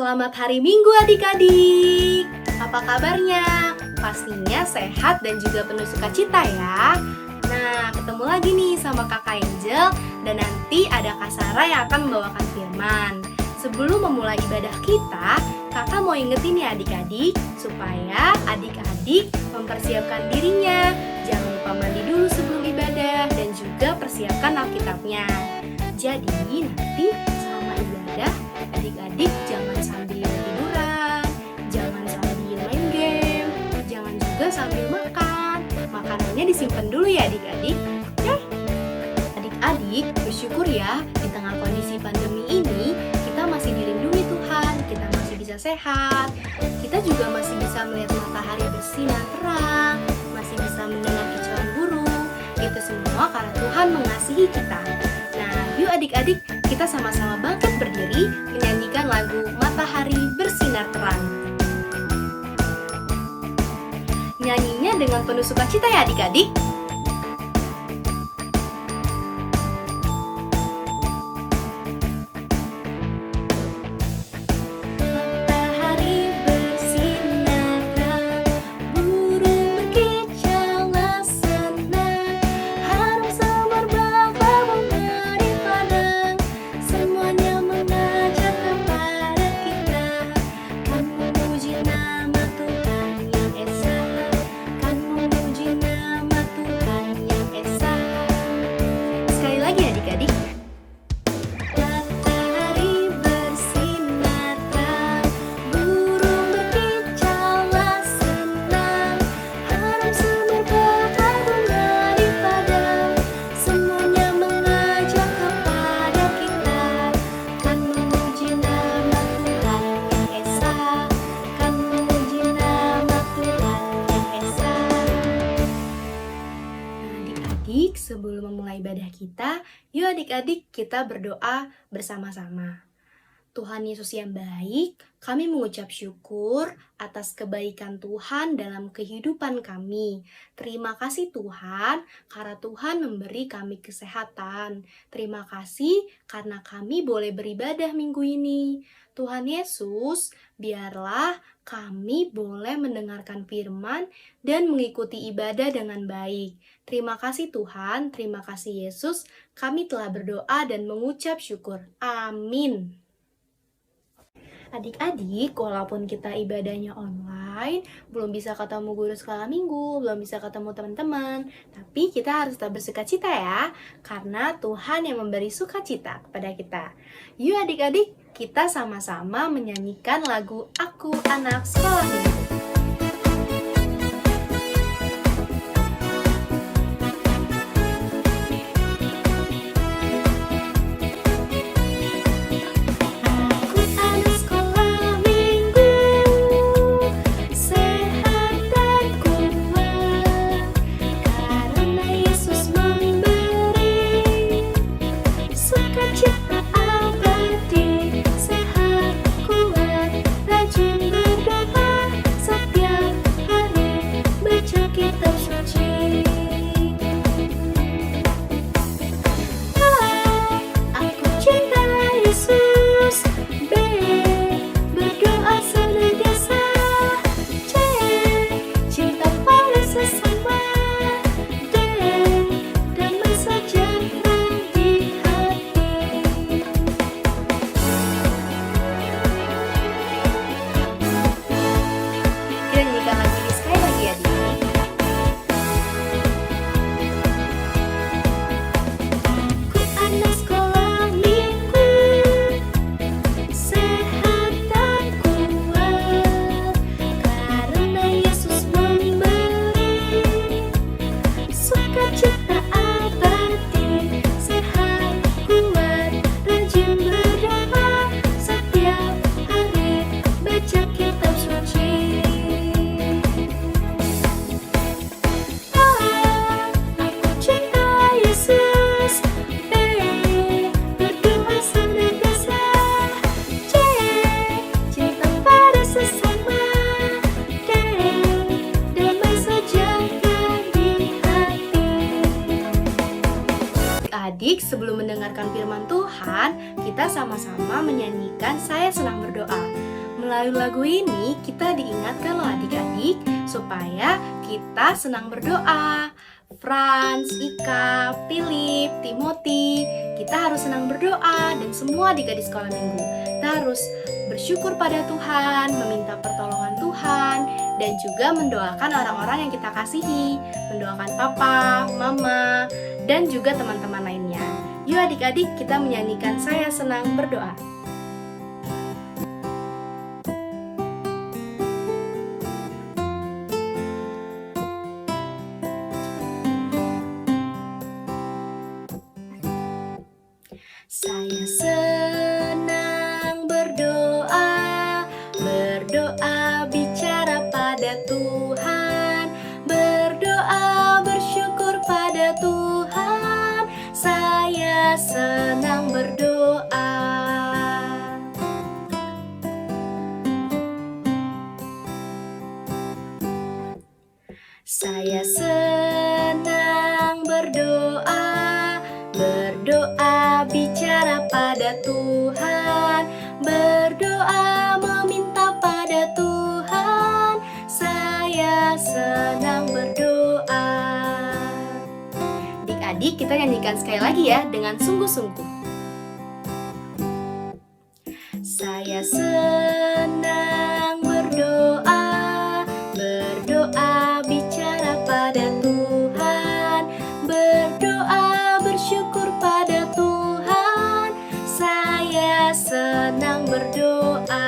Selamat hari Minggu adik-adik. Apa kabarnya? Pastinya sehat dan juga penuh sukacita ya. Nah, ketemu lagi nih sama Kakak Angel dan nanti ada Kak Sarah yang akan membawakan firman. Sebelum memulai ibadah kita, Kakak mau ingetin ya adik-adik supaya adik-adik mempersiapkan dirinya. Jangan lupa mandi dulu sebelum ibadah dan juga persiapkan Alkitabnya. Jadi nanti selama ibadah adik-adik jangan sambil tiduran, jangan sambil main game, jangan juga sambil makan. Makanannya disimpan dulu ya adik-adik. Oke? Adik-adik bersyukur ya di tengah kondisi pandemi ini kita masih dilindungi Tuhan, kita masih bisa sehat, kita juga masih bisa melihat matahari bersinar terang, masih bisa mendengar kicauan burung. Itu semua karena Tuhan mengasihi kita. Nah, yuk adik-adik kita sama-sama bangkit berdiri menyanyikan lagu Matahari Bersinar Terang. Nyanyinya dengan penuh sukacita ya adik-adik. Sebelum memulai ibadah kita, yuk adik-adik kita berdoa bersama-sama. Tuhan Yesus yang baik, kami mengucap syukur atas kebaikan Tuhan dalam kehidupan kami. Terima kasih Tuhan, karena Tuhan memberi kami kesehatan. Terima kasih karena kami boleh beribadah minggu ini. Tuhan Yesus, biarlah kami boleh mendengarkan firman dan mengikuti ibadah dengan baik. Terima kasih Tuhan, terima kasih Yesus, kami telah berdoa dan mengucap syukur. Amin. Adik-adik, walaupun kita ibadahnya online, belum bisa ketemu guru sekolah minggu, belum bisa ketemu teman-teman, tapi kita harus tetap bersukacita ya, karena Tuhan yang memberi sukacita kepada kita. Yuk adik-adik, kita sama-sama menyanyikan lagu Aku Anak Sekolah Minggu. adik-adik, sebelum mendengarkan firman Tuhan, kita sama-sama menyanyikan Saya Senang Berdoa. Melalui lagu ini kita diingatkan loh adik-adik supaya kita senang berdoa. Franz, Ika, Philip, Timothy, kita harus senang berdoa dan semua adik-adik sekolah minggu. Kita harus bersyukur pada Tuhan, meminta pertolongan Tuhan, dan juga mendoakan orang-orang yang kita kasihi, mendoakan papa, mama, dan juga teman-teman lainnya. Yuk adik-adik kita menyanyikan Saya Senang Berdoa. Saya senang berdoa, berdoa bicara pada Tuhan, berdoa bersyukur pada Tuhan. Saya senang berdoa. Saya senang berdoa, berdoa bicara pada Tuhan, berdoa meminta pada Tuhan. Saya senang berdoa. Adik-adik kita nyanyikan sekali lagi ya dengan sungguh-sungguh. Saya senang berdoa, berdoa bicara pada Tuhan, berdoa bersyukur pada Tuhan. Saya senang berdoa.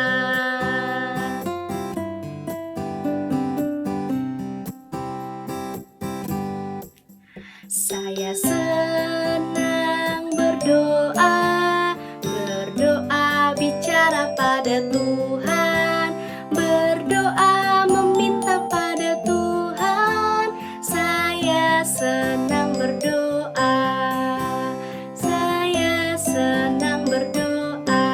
Saya senang berdoa, berdoa bicara pada Tuhan, berdoa meminta pada Tuhan. Saya senang berdoa. Saya senang berdoa.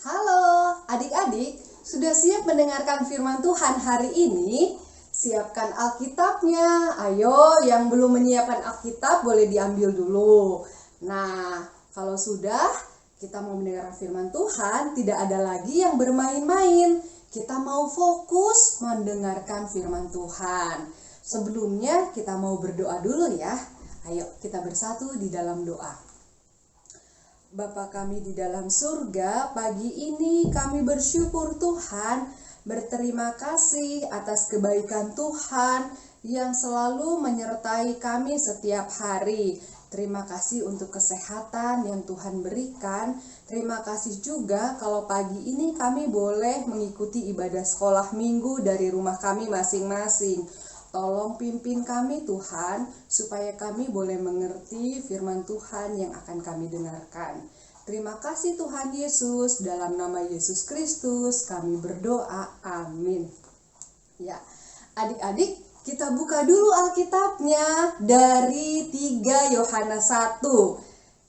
Halo adik-adik, sudah siap mendengarkan firman Tuhan hari ini? Siapkan Alkitabnya. Ayo, yang belum menyiapkan Alkitab boleh diambil dulu. Nah, kalau sudah, kita mau mendengarkan firman Tuhan, tidak ada lagi yang bermain-main. Kita mau fokus mendengarkan firman Tuhan. Sebelumnya, kita mau berdoa dulu ya. Ayo, kita bersatu di dalam doa. Bapa kami di dalam surga, pagi ini kami bersyukur Tuhan, berterima kasih atas kebaikan Tuhan yang selalu menyertai kami setiap hari. Terima kasih untuk kesehatan yang Tuhan berikan. Terima kasih juga kalau pagi ini kami boleh mengikuti ibadah sekolah minggu dari rumah kami masing-masing. Tolong pimpin kami Tuhan, supaya kami boleh mengerti firman Tuhan yang akan kami dengarkan. Terima kasih Tuhan Yesus, dalam nama Yesus Kristus kami berdoa, amin. Ya, adik-adik kita buka dulu Alkitabnya dari 3 Yohanes 1.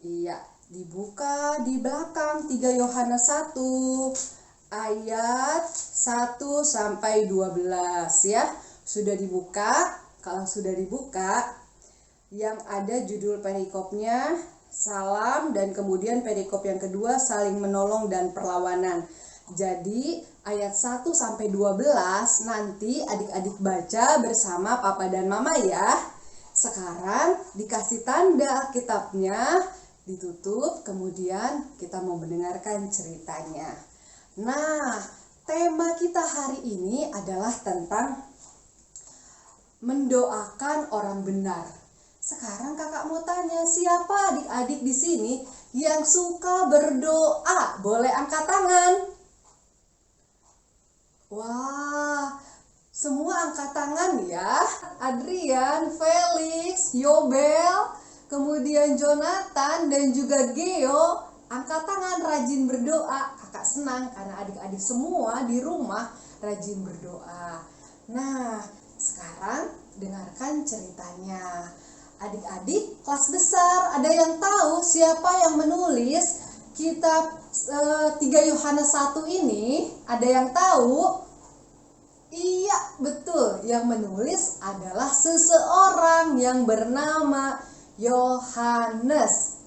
Iya, dibuka di belakang 3 Yohanes 1 ayat 1 sampai 12 ya. Sudah dibuka? Kalau sudah dibuka, yang ada judul perikopnya Salam, dan kemudian perikop yang kedua saling menolong dan perlawanan. Jadi ayat 1 sampai 12 nanti adik-adik baca bersama papa dan mama ya. Sekarang dikasih tanda Alkitabnya, ditutup, kemudian kita mau mendengarkan ceritanya. Nah, tema kita hari ini adalah tentang mendoakan orang benar. Sekarang kakak mau tanya, siapa adik-adik di sini yang suka berdoa? Boleh angkat tangan. Wah, semua angkat tangan ya. Adrian, Felix, Yobel, kemudian Jonathan dan juga Geo, angkat tangan rajin berdoa. Kakak senang karena adik-adik semua di rumah rajin berdoa. Nah, sekarang dengarkan ceritanya. Adik-adik kelas besar, ada yang tahu siapa yang menulis kitab 3 Yohanes 1 ini? Ada yang tahu? Iya, betul. Yang menulis adalah seseorang yang bernama Yohanes.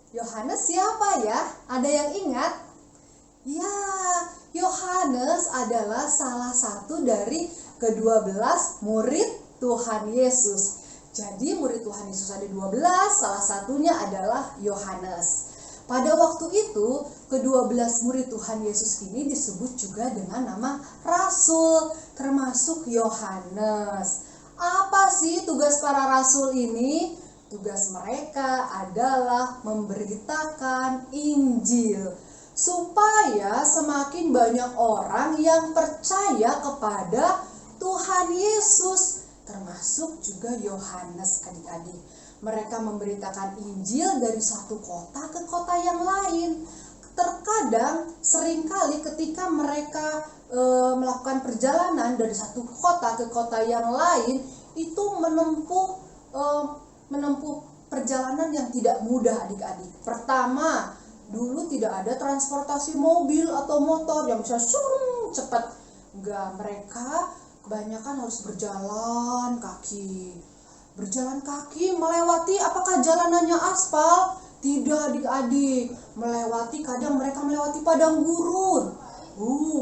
Yohanes siapa ya? Ada yang ingat? Ya, Yohanes adalah salah satu dari ke-12 murid Tuhan Yesus. Jadi murid Tuhan Yesus ada 12, salah satunya adalah Yohanes. Pada waktu itu, ke-12 murid Tuhan Yesus ini disebut juga dengan nama rasul, termasuk Yohanes. Apa sih tugas para rasul ini? Tugas mereka adalah memberitakan Injil, supaya semakin banyak orang yang percaya kepada Tuhan Yesus, termasuk juga Yohanes adik-adik. Mereka memberitakan Injil dari satu kota ke kota yang lain. Terkadang seringkali ketika mereka melakukan perjalanan dari satu kota ke kota yang lain, itu menempuh perjalanan yang tidak mudah adik-adik. Pertama, dulu tidak ada transportasi mobil atau motor yang bisa cepat. Enggak, mereka kebanyakan harus berjalan kaki. Berjalan kaki melewati, apakah jalanannya aspal? Tidak adik-adik. Kadang mereka melewati padang gurun.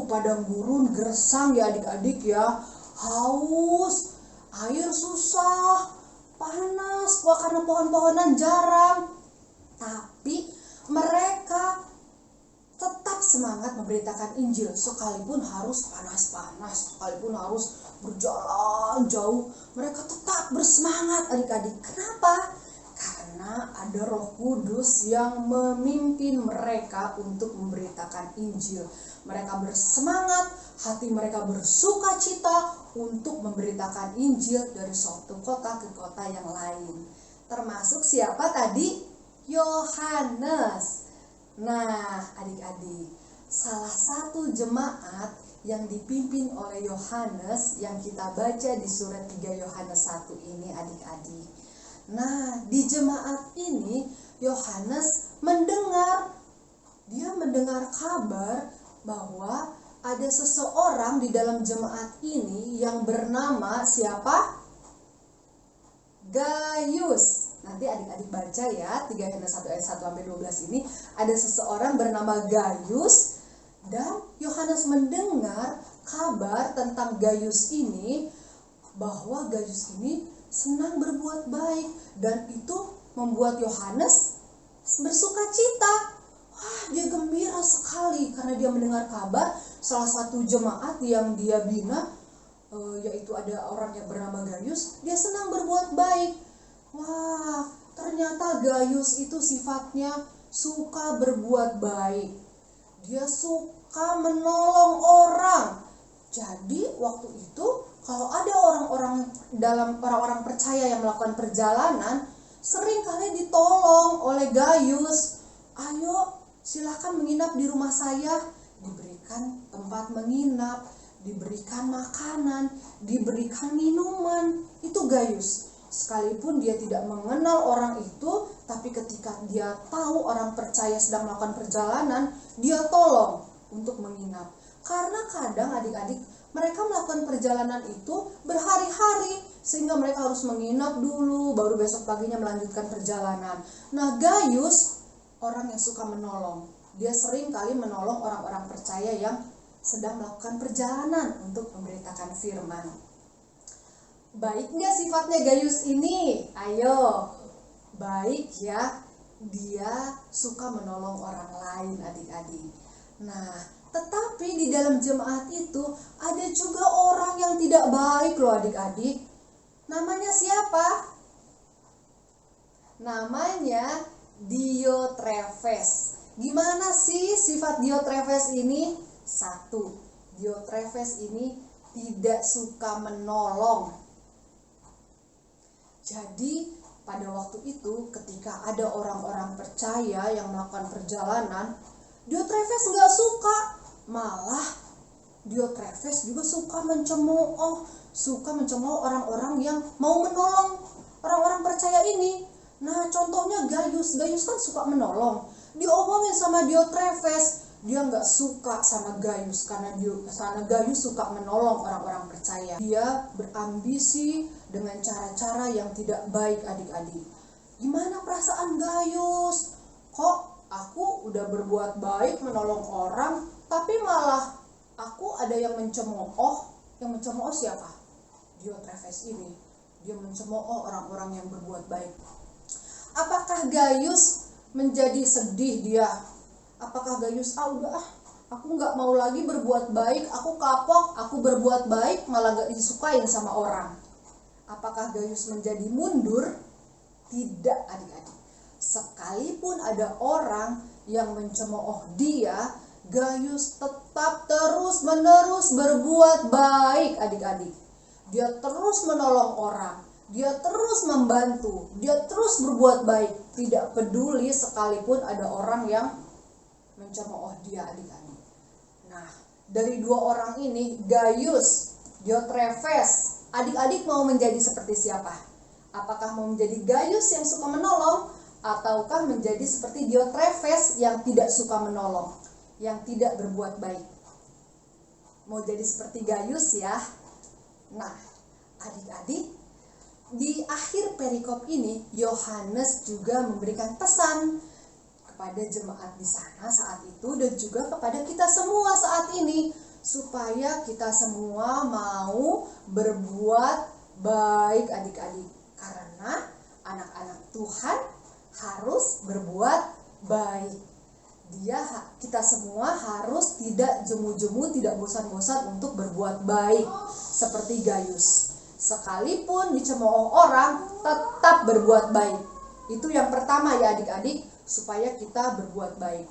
Padang gurun gersang ya adik-adik ya. Haus, air susah, panas karena pohon-pohonan jarang. Tapi mereka tetap semangat memberitakan Injil, sekalipun harus panas-panas, sekalipun harus berjalan jauh, mereka tetap bersemangat adik-adik. Kenapa? Karena ada Roh Kudus yang memimpin mereka untuk memberitakan Injil. Mereka bersemangat, hati mereka bersuka cita untuk memberitakan Injil dari suatu kota ke kota yang lain. Termasuk siapa tadi? Yohanes. Nah, adik-adik, salah satu jemaat yang dipimpin oleh Yohanes yang kita baca di surat 3 Yohanes 1 ini adik-adik. Nah, di jemaat ini Yohanes mendengar kabar bahwa ada seseorang di dalam jemaat ini yang bernama siapa? Gaius. Nanti adik-adik baca ya, 3 Yohanes 1 ayat 1 sampai 12 ini ada seseorang bernama Gaius, dan Yohanes mendengar kabar tentang Gaius ini, bahwa Gaius ini senang berbuat baik, dan itu membuat Yohanes bersuka cita. Dia gembira sekali karena dia mendengar kabar salah satu jemaat yang dia bina, yaitu ada orang yang bernama Gaius, dia senang berbuat baik. Ternyata Gaius itu sifatnya suka berbuat baik. Dia suka menolong orang. Jadi waktu itu kalau ada orang-orang percaya yang melakukan perjalanan, sering kali ditolong oleh Gaius. Ayo, silakan menginap di rumah saya. Diberikan tempat menginap, diberikan makanan, diberikan minuman. Itu Gaius. Sekalipun dia tidak mengenal orang itu, tapi ketika dia tahu orang percaya sedang melakukan perjalanan, dia tolong untuk menginap. Karena kadang adik-adik, mereka melakukan perjalanan itu berhari-hari, sehingga mereka harus menginap dulu, baru besok paginya melanjutkan perjalanan. Nah, Gaius orang yang suka menolong. Dia sering kali menolong orang-orang percaya yang sedang melakukan perjalanan untuk memberitakan firman. Baik nggak sifatnya Gaius ini? Ayo, baik ya. Dia suka menolong orang lain adik-adik. Nah, tetapi di dalam jemaat itu ada juga orang yang tidak baik loh adik-adik. Namanya siapa? Namanya Diotrefes. Gimana sih sifat Diotrefes ini? 1. Diotrefes ini tidak suka menolong. Jadi pada waktu itu ketika ada orang-orang percaya yang melakukan perjalanan, Diotrefes nggak suka. Malah Diotrefes juga suka mencemooh orang-orang yang mau menolong orang-orang percaya ini. Nah, contohnya Gaius kan suka menolong. Diomongin sama Diotrefes, dia nggak suka sama Gaius karena Gaius suka menolong orang-orang percaya. Dia berambisi dengan cara-cara yang tidak baik adik-adik. Gimana perasaan Gaius? kok aku udah berbuat baik menolong orang, tapi malah aku ada yang mencemooh. Yang mencemooh siapa? Diotrephes ini. Dia mencemooh orang-orang yang berbuat baik. Apakah Gaius menjadi sedih dia? Apakah Gaius, aku nggak mau lagi berbuat baik, aku kapok, aku berbuat baik malah nggak disukain sama orang. Apakah Gaius menjadi mundur? Tidak, adik-adik. Sekalipun ada orang yang mencemooh dia, Gaius tetap terus-menerus berbuat baik, adik-adik. Dia terus menolong orang, dia terus membantu, dia terus berbuat baik. Tidak peduli sekalipun ada orang yang mencemooh dia, adik-adik. Nah, dari dua orang ini, Gaius, Diotrephes, adik-adik mau menjadi seperti siapa? Apakah mau menjadi Gaius yang suka menolong, ataukah menjadi seperti Diotrephes yang tidak suka menolong, yang tidak berbuat baik? Mau jadi seperti Gaius ya? Nah, adik-adik, di akhir perikop ini, Yohanes juga memberikan pesan kepada jemaat di sana saat itu dan juga kepada kita semua saat ini, supaya kita semua mau berbuat baik, adik-adik. Karena anak-anak Tuhan harus berbuat baik. Kita semua harus tidak jemu-jemu, tidak bosan-bosan untuk berbuat baik seperti Gaius. Sekalipun dicemooh orang, tetap berbuat baik. Itu yang pertama ya adik-adik, supaya kita berbuat baik.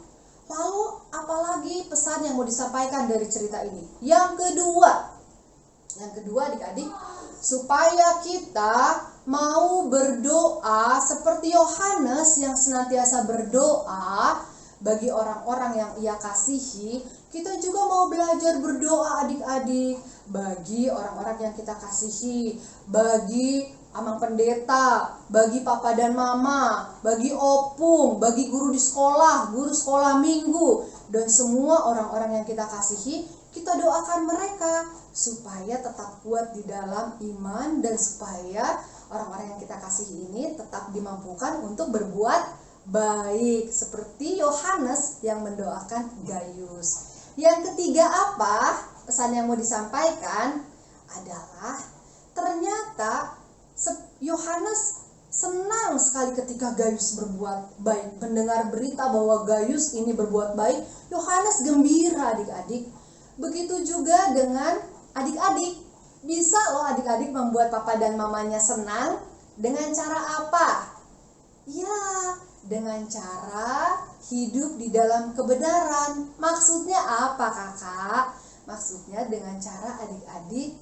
Lalu apalagi pesan yang mau disampaikan dari cerita ini? Yang kedua adik-adik, supaya kita mau berdoa seperti Yohanes yang senantiasa berdoa bagi orang-orang yang ia kasihi. Kita juga mau belajar berdoa adik-adik bagi orang-orang yang kita kasihi, bagi amang pendeta, bagi papa dan mama, bagi opung, bagi guru di sekolah, guru sekolah minggu, dan semua orang-orang yang kita kasihi. Kita doakan mereka supaya tetap kuat di dalam iman dan supaya orang-orang yang kita kasihi ini tetap dimampukan untuk berbuat baik seperti Yohanes yang mendoakan Gaius. Yang ketiga apa? Pesan yang mau disampaikan adalah ternyata Yohanes senang sekali ketika Gaius berbuat baik. Mendengar berita bahwa Gaius ini berbuat baik, Yohanes gembira adik-adik. Begitu juga dengan adik-adik. Bisa loh adik-adik membuat papa dan mamanya senang. Dengan cara apa? Ya, dengan cara hidup di dalam kebenaran. Maksudnya apa kakak? Maksudnya dengan cara adik-adik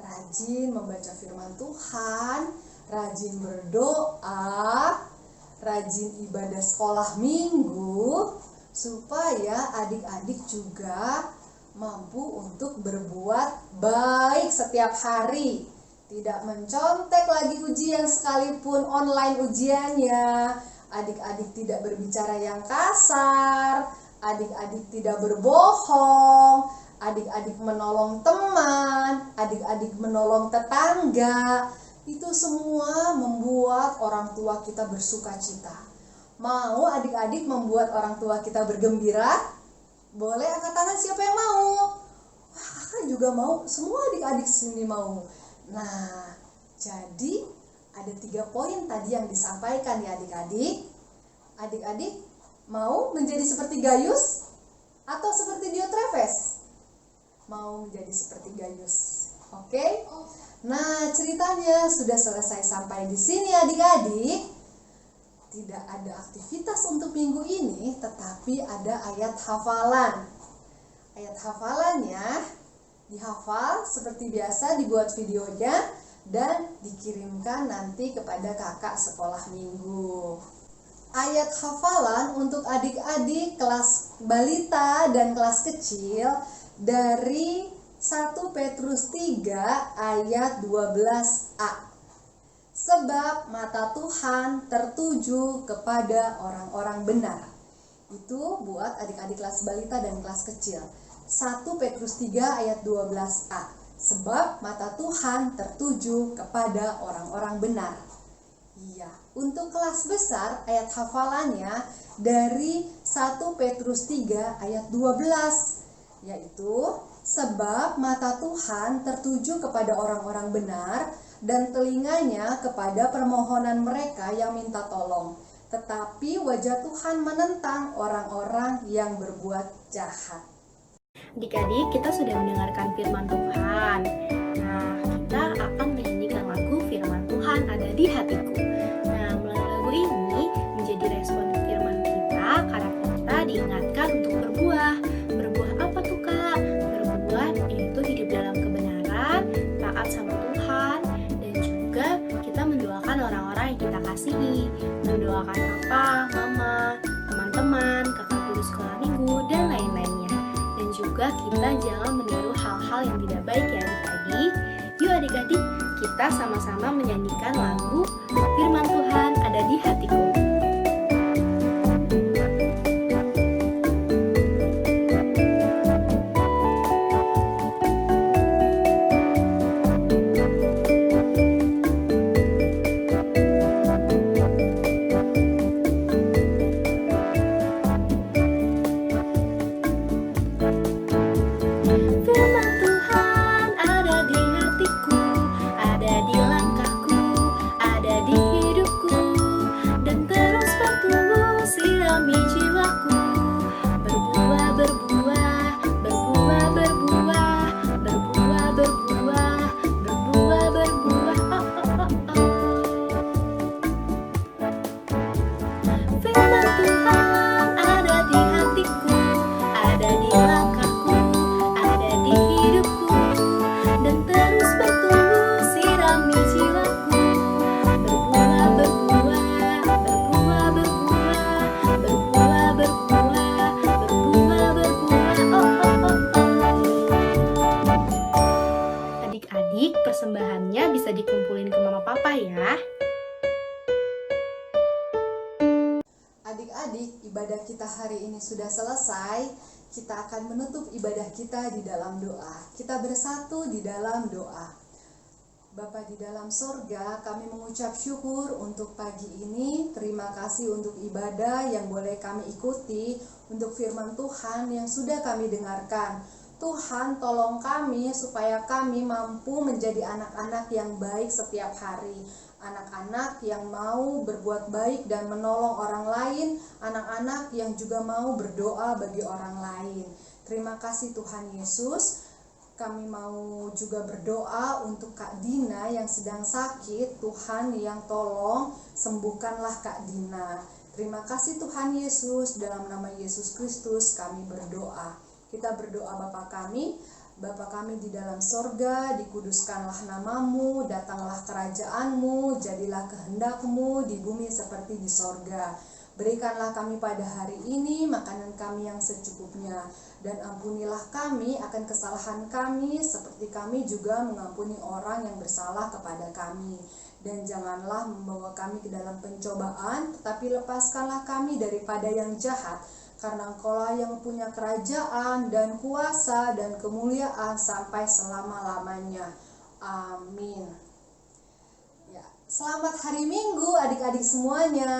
rajin membaca firman Tuhan, rajin berdoa, rajin ibadah sekolah minggu, supaya adik-adik juga mampu untuk berbuat baik setiap hari. Tidak mencontek lagi ujian sekalipun online ujiannya. Adik-adik tidak berbicara yang kasar, adik-adik tidak berbohong, adik-adik menolong teman, adik-adik menolong tetangga. Itu semua membuat orang tua kita bersuka cita. Mau adik-adik membuat orang tua kita bergembira? Boleh angkat tangan siapa yang mau? Wah, kakak juga mau, semua adik-adik sini mau. Nah, jadi ada 3 poin tadi yang disampaikan ya adik-adik. Adik-adik mau menjadi seperti Gaius atau seperti Diotrephes? Mau menjadi seperti Gaius. Oke? Nah, ceritanya sudah selesai sampai di sini adik-adik. Tidak ada aktivitas untuk minggu ini, tetapi ada ayat hafalan. Ayat hafalannya dihafal seperti biasa, dibuat videonya dan dikirimkan nanti kepada kakak sekolah minggu. Ayat hafalan untuk adik-adik kelas balita dan kelas kecil dari 1 Petrus 3 ayat 12a. Sebab mata Tuhan tertuju kepada orang-orang benar. Itu buat adik-adik kelas balita dan kelas kecil. 1 Petrus 3 ayat 12a. Sebab mata Tuhan tertuju kepada orang-orang benar. Iya, untuk kelas besar ayat hafalannya dari 1 Petrus 3 ayat 12, yaitu sebab mata Tuhan tertuju kepada orang-orang benar dan telinganya kepada permohonan mereka yang minta tolong. Tetapi wajah Tuhan menentang orang-orang yang berbuat jahat. Adik-adik, kita sudah mendengarkan firman Tuhan. Nah, kita akan menyanyikan lagu firman Tuhan ada di hatiku. Nah, melalui lagu ini menjadi respon firman kita karena kita diingatkan untuk berbuah. Berbuah apa tuh, Kak? Berbuah yaitu hidup dalam kebenaran, taat sama Tuhan, dan juga kita mendoakan orang-orang yang kita kasihi. Mendoakan papa, mama, teman-teman, kakak guru sekolah minggu, dan lain-lainnya. Dan juga kita jangan meniru hal-hal yang tidak baik ya adik-adik. Yuk adik-adik, kita sama-sama menyanyikan lagu firman Tuhan ada di hatiku. Firman Tuhan ada di hatiku, ada di langkahku, ada di hidupku, dan terus bertumbuh sirami jiwaku. Berbuah, berbuah, berbuah, berbuah, berbuah, berbuah, berbuah, berbuah. Firman Tuhan ada di hatiku, ada di langkahku, ada di hidupku, dan terus bertumbuh sirami jiwaku. Berbuah, berbuah, berbuah, berbuah, berbuah, berbuah, berbuah, berbuah. Adik-adik, persembahannya bisa dikumpulin ke mama papa ya. Adik-adik, ibadah kita hari ini sudah selesai. Kita akan menutup ibadah kita di dalam doa. Kita bersatu di dalam doa. Bapa di dalam sorga, kami mengucap syukur untuk pagi ini. Terima kasih untuk ibadah yang boleh kami ikuti, untuk firman Tuhan yang sudah kami dengarkan. Tuhan, tolong kami supaya kami mampu menjadi anak-anak yang baik setiap hari. Anak-anak yang mau berbuat baik dan menolong orang lain, anak-anak yang juga mau berdoa bagi orang lain. Terima kasih Tuhan Yesus. Kami mau juga berdoa untuk Kak Dina yang sedang sakit. Tuhan yang tolong sembuhkanlah Kak Dina. Terima kasih Tuhan Yesus. Dalam nama Yesus Kristus kami berdoa. Kita berdoa Bapa kami di dalam sorga, dikuduskanlah namamu, datanglah kerajaanmu, jadilah kehendakmu di bumi seperti di sorga. Berikanlah kami pada hari ini makanan kami yang secukupnya, dan ampunilah kami akan kesalahan kami, seperti kami juga mengampuni orang yang bersalah kepada kami. Dan janganlah membawa kami ke dalam pencobaan, tetapi lepaskanlah kami daripada yang jahat. Karena Engkaulah yang punya kerajaan dan kuasa dan kemuliaan sampai selama-lamanya. Amin. Ya, selamat hari Minggu adik-adik semuanya.